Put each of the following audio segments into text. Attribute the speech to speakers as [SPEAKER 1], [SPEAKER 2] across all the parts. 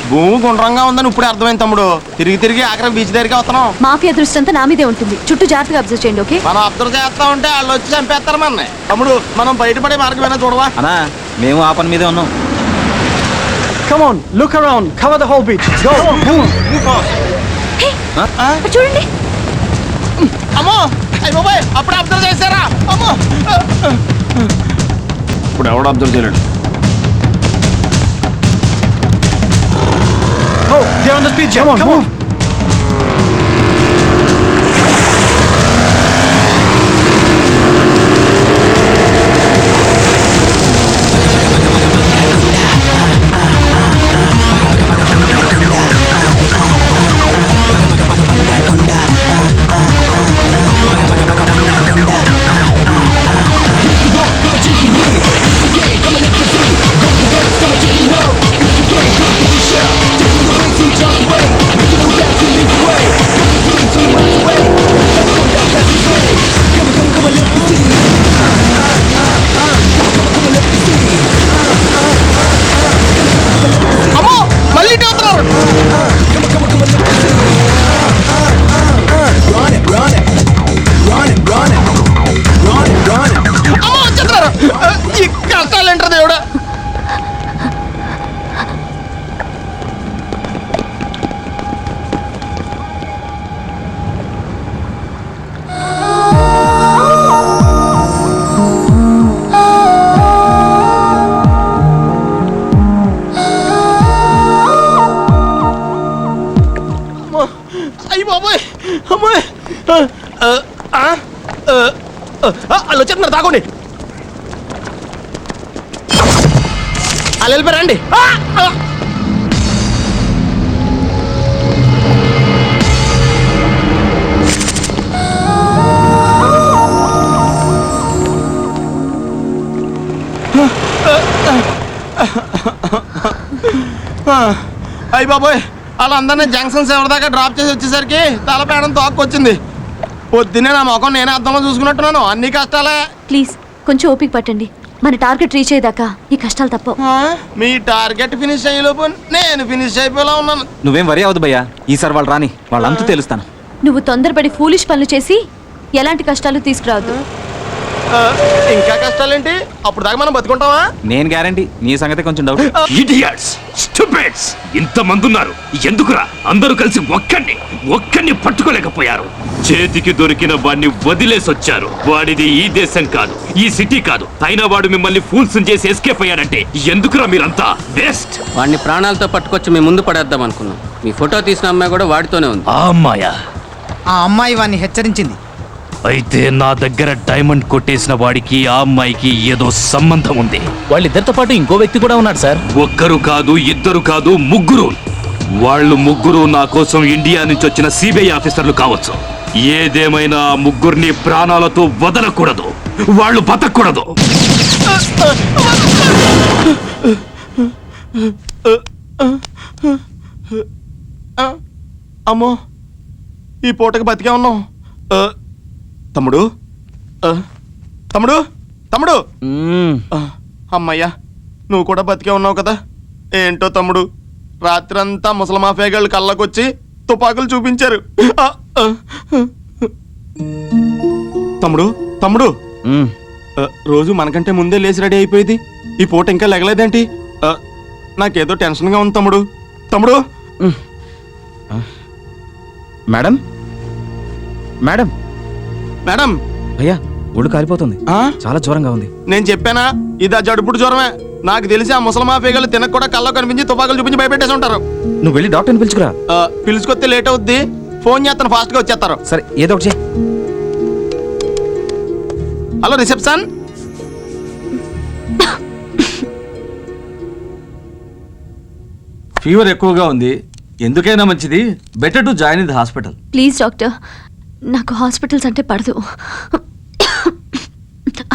[SPEAKER 1] భూమి గుండ్రంగా ఉందని ఇప్పుడే అర్థమైంది తమ్ముడు. తిరిగి ఆఖరి బీచ్ దగ్గరికి వస్తున్నాం.
[SPEAKER 2] మాఫియా దృష్టి అంతా నా మీదే ఉంటుంది. చుట్టూ జాగ్రత్తగా అబ్జర్వ్ చేయండి. ఓకే,
[SPEAKER 1] మనం అబ్జర్వ్ చేస్తా ఉంటే వాళ్ళు వచ్చి చంపేస్తారు మన. తమ్ముడు మనం బయటపడే మార్గం ఏమైనా చూడవా?
[SPEAKER 3] అన్నా మేము ఆ పని మీదే ఉన్నాం.
[SPEAKER 4] Come on, look around, cover the whole beach. Go, come on.
[SPEAKER 2] చూడండి.
[SPEAKER 1] అమ్మో అయ్య బాబాయ్, అప్పుడు అబ్జర్వ్ చేశారా? అమ్మో ఇప్పుడు ఎవడు అబ్జర్వ్ చేయలేడు.
[SPEAKER 4] Oh, they're on the beach. Come on, move.
[SPEAKER 1] వాళ్ళు వచ్చేస్తున్నారు, తాగండి. వాళ్ళు వెళ్ళిపోయారండి. అయ్య బాబోయ్, వాళ్ళందరినీ జంక్షన్స్ ఎవరి దాకా డ్రాప్ చేసి వచ్చేసరికి తలపేయడం తోక్కొచ్చింది. పొద్దున్నే నా ముఖం నేనే అద్దంలో చూసుకున్నట్టున్నాను. అన్ని కష్టాలే.
[SPEAKER 2] ప్లీజ్ కొంచెం ఓపిక పట్టండి. మన టార్గెట్ రీచ్ అయ్యేదాకా ఈ కష్టాలు తప్పవు.
[SPEAKER 1] మీ టార్గెట్ ఫినిష్ అయ్యేలోపు నేను ఫినిష్ అయిపోయేలా ఉన్నాను.
[SPEAKER 3] నువ్వేం వరి అవద్దు భయ్యా, ఈసారి వాళ్ళు రాని, వాళ్ళంతా తెలుస్తాను.
[SPEAKER 2] నువ్వు తొందరపడి ఫూలిష్ పనులు చేసి ఎలాంటి కష్టాలు తీసుకురావద్దు.
[SPEAKER 1] ఇంకా కష్టాలేంటి? అప్పుడు దాకా మనం బతుకుంటావా?
[SPEAKER 3] నేను గ్యారంటీ. నీ సంగతి కొంచెం డౌట్.
[SPEAKER 5] ఇడియట్స్, స్టూపిడ్స్, ఇంతమంది ఉన్నారు, ఎందుకురా అందరూ కలిసి ఒక్కడిని పట్టుకోలేకపోయారు? చేతికి దొరికిన వాడిని వదిలేసొచ్చారు. వాడిది ఈ దేశం కాదు, ఈ సిటీ కాదు. అయినా వాడు మిమ్మల్ని ఫూల్స్ చేసి ఎస్కేప్ అయ్యాడంటే ఎందుకురా మీరంతా వేస్ట్?
[SPEAKER 6] వాడిని ప్రాణాలతో పట్టుకొచ్చి మీ ముందు పడేద్దాం అనుకున్నాం. మీ ఫోటో తీసిన అమ్మాయి కూడా వాడితోనే ఉంది.
[SPEAKER 5] ఆ అమ్మాయా?
[SPEAKER 7] ఆ అమ్మాయి వాడిని హెచ్చరించింది.
[SPEAKER 5] అయితే నా దగ్గర డైమండ్ కొట్టేసిన వాడికి ఆ అమ్మాయికి ఏదో సంబంధం ఉంది.
[SPEAKER 8] వాళ్ళిద్దరితో పాటు ఇంకో వ్యక్తి కూడా ఉన్నాడు సార్.
[SPEAKER 5] ఒక్కరు కాదు, ఇద్దరు కాదు, ముగ్గురు. వాళ్ళు ముగ్గురు నా కోసం ఇండియా నుంచి వచ్చిన సిబిఐ ఆఫీసర్లు కావచ్చు. ఏదేమైనా ముగ్గురిని ప్రాణాలతో వదలకూడదు, వాళ్ళు బతకూడదు.
[SPEAKER 1] అమ్మో, ఈ పూటకి బతికే ఉన్నాం. తమ్ముడు, తమ్ముడు, తమ్ముడు. అమ్మయ్యా, నువ్వు కూడా బతికే ఉన్నావు కదా. ఏంటో తమ్ముడు, రాత్రంతా ముసలమాఫేగాళ్ళు కళ్ళకొచ్చి తుపాకులు చూపించారు. తమ్ముడు, తమ్ముడు, రోజు మనకంటే ముందే లేచి రెడీ అయిపోయింది. ఈ పూట ఇంకా లెగలేదేంటి? నాకేదో టెన్షన్గా ఉంది తమ్ముడు. తమ్ముడు.
[SPEAKER 3] Madam, madam,
[SPEAKER 1] madam.
[SPEAKER 3] భయ్యా ఒళ్ళు కాలిపోతుంది, చాలా జ్వరంగా ఉంది.
[SPEAKER 1] నేను చెప్పానా ఇది ఆ జడుపుడు జ్వరమే. నాకు తెలిసి ఆ ముసలమాఫేగాళ్ళు తినక కూడా కళ్ళ కనిపించి తుపాకులు చూపించి భయపెట్టేసి ఉంటారు.
[SPEAKER 3] నువ్వు వెళ్ళి డాక్టర్ని పిలుచుకురా.
[SPEAKER 1] పిలుచుకొస్తే లేట్ అవుద్ది. ఫోన్ చేస్తాను, ఫాస్ట్ గా వచ్చేస్తారు.
[SPEAKER 3] సరే, ఏదో ఒకటి.
[SPEAKER 1] Hello reception.
[SPEAKER 9] ఫీవర్ ఎక్కువగా ఉంది, ఎందుకైనా మంచిది better to join in the hospital.
[SPEAKER 2] Please doctor, నాకు హాస్పిటల్స్ అంటే పడదు.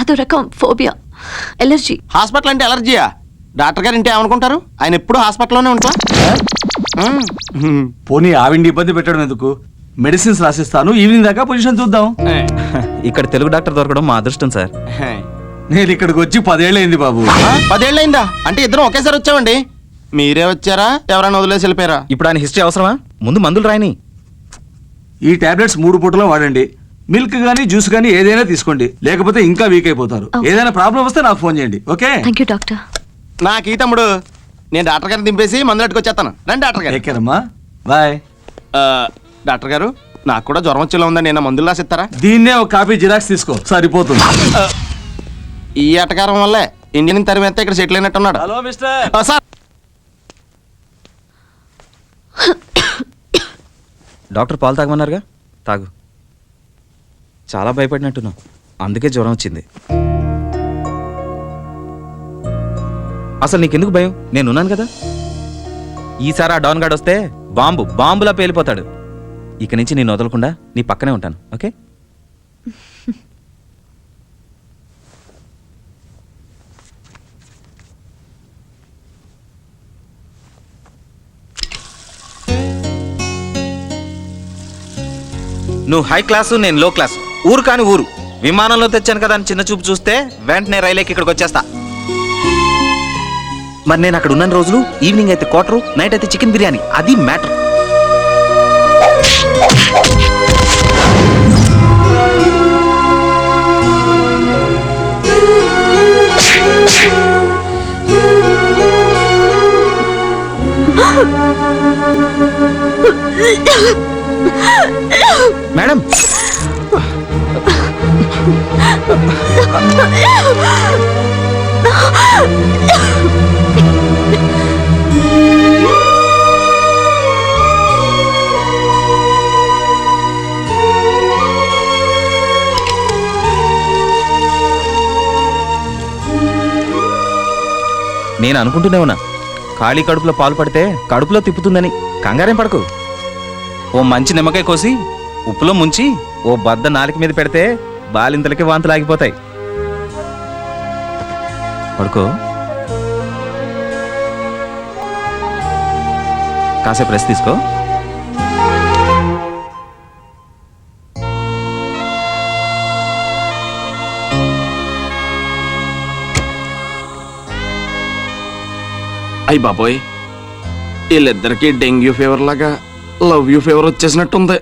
[SPEAKER 2] అదో రకం ఫోబియా, ఎలర్జీ.
[SPEAKER 1] హాస్పిటల్ అంటే ఎలర్జీయా? డాక్టర్ గారు ఇంటే ఏమనుకుంటారు? ఆయన ఎప్పుడు హాస్పిటల్లోనే ఉంటా.
[SPEAKER 9] పోనీ ఆవిడ్ని ఇబ్బంది పెట్టడం ఎందుకు? మెడిసిన్స్ రాసిస్తాను, ఈవినింగ్ దాకా పొజిషన్ చూద్దాం.
[SPEAKER 3] ఇక్కడ తెలుగు డాక్టర్ దొరకడం మా అదృష్టం సార్.
[SPEAKER 9] నేను ఇక్కడికి వచ్చి 10 ఏళ్ళైంది బాబు.
[SPEAKER 1] 10 ఏళ్ళైందా? అంటే ఇద్దరం ఒకేసారి వచ్చామండి. మీరే వచ్చారా ఎవరైనా వదిలేసి వెళ్ళిపోయారా?
[SPEAKER 3] ఇప్పుడు ఆయన హిస్టరీ అవసరమా? ముందు మందులు రాయని.
[SPEAKER 9] ఈ టాబ్లెట్స్ 3 పూటలో వాడండి. మిల్క్ గానీ జ్యూస్ గానీ ఏదైనా తీసుకోండి, లేకపోతే ఇంకా వీక్ అయిపోతారు.
[SPEAKER 2] Okay.
[SPEAKER 9] ఏదైనా ప్రాబ్లం వస్తే నాకు ఫోన్ చేయండి. Okay,
[SPEAKER 2] thank you doctor.
[SPEAKER 1] నాకు ఈ తమ్ముడు, నేను డాక్టర్ గారిని దింపేసి మందులు పెట్టుకొచ్చేస్తాను. రండి డాక్టర్ గారు.
[SPEAKER 9] టేక్ కేర్ అమ్మా, బాయ్.
[SPEAKER 1] డాక్టర్ గారు, నాకు కూడా జ్వరం వచ్చేలా ఉందని నేను మందులు రాసిస్తారా?
[SPEAKER 9] దీన్నే ఒక కాపీ జిరాక్స్ తీసుకో, సరిపోతుంది.
[SPEAKER 1] ఈ అటకారం వల్లే ఇండియన్ తరిమేస్తే ఇక్కడ సెటిల్ అయినట్టున్నాడు.
[SPEAKER 9] Hello mister.
[SPEAKER 1] సార్,
[SPEAKER 3] డాక్టర్ పాలు తాగమన్నారుగా, తాగు. చాలా భయపడినట్టున్నావు, అందుకే జ్వరం వచ్చింది. అసలు నీకెందుకు భయం? నేనున్నాను కదా. ఈసారి ఆ డాన్ గార్డ్ వస్తే బాంబులా పేలిపోతాడు. ఇక నుంచి నేను వదలకుండా నీ పక్కనే ఉంటాను. ఓకే? నువ్వు హై క్లాసు, నేను లో క్లాసు. ఊరు కాని ఊరు. విమానంలో తెచ్చాను కదా అని చిన్న చూపు చూస్తే వెంటనే రైలేకి ఇక్కడికి వచ్చేస్తా. మరి నేను అక్కడ ఉన్న రోజులు ఈవినింగ్ అయితే క్వార్టర్, నైట్ అయితే చికెన్ బిర్యానీ. అది మ్యాటర్. మేడం, నేను అనుకుంటూనే ఉన్నా, ఖాళీ కడుపులో పాలు పడితే కడుపులో తిప్పుతుందని. కంగారేం పడకు. ఓ మంచి నిమ్మకాయ కోసి ఉప్పులో ముంచి ఓ బద్ద నాలుక మీద పెడితే బాలింతలకి వాంతులు ఆగిపోతాయి. పడుకో. కాసేపు రెస్ట్ తీసుకో.
[SPEAKER 1] అయ్యి బాబోయ్, వీళ్ళిద్దరికి డెంగ్యూ ఫీవర్ లాగా లవ్ యూ ఫీవర్ వచ్చేసినట్టుంది.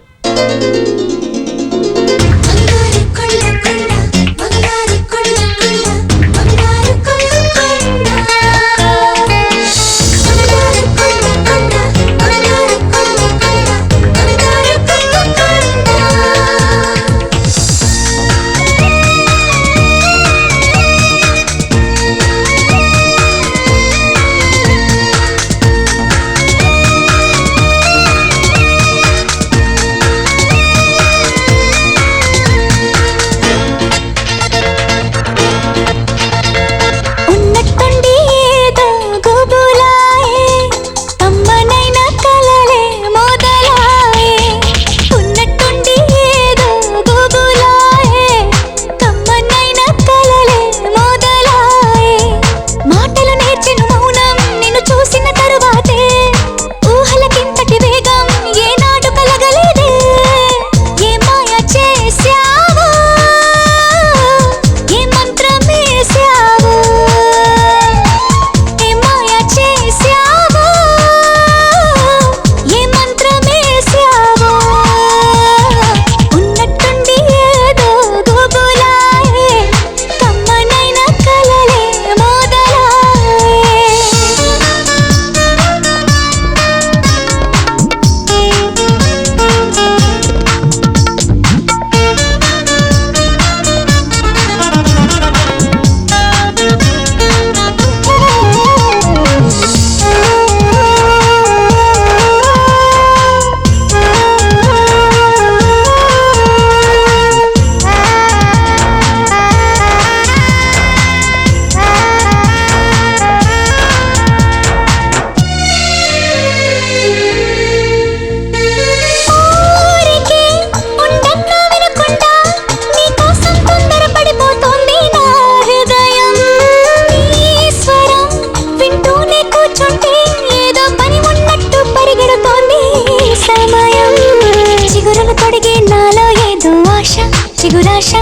[SPEAKER 10] చిగురాశ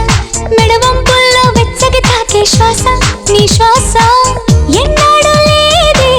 [SPEAKER 10] మెడవంపుల్లో వెచ్చగా తాకే శ్వాస నీ శ్వాస ఎన్నడూ లేదే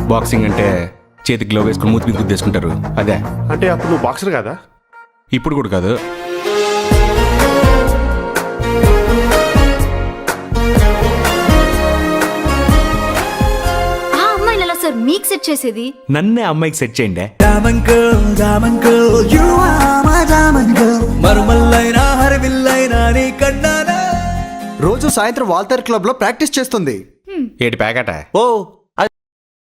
[SPEAKER 11] బాక్సింగ్ అంటే చేతికి గ్లో వేసుకుని మూతి మీద గుద్దేసుకుంటారు అదే.
[SPEAKER 1] అంటే అప్పుడు నువ్వు బాక్సర్ కదా?
[SPEAKER 11] ఇప్పుడు కూడా కాదు.
[SPEAKER 2] ఆ అమ్మాయిని ఎలా సార్ మీకు సెట్ చేసేది?
[SPEAKER 11] నన్నే అమ్మాయికి సెట్ చేయండి.
[SPEAKER 4] రోజు సాయంత్రం వాల్తేర్ క్లబ్ లో ప్రాక్టీస్ చేస్తుంది.
[SPEAKER 11] ఏటి ప్యాకెట?
[SPEAKER 4] ఓ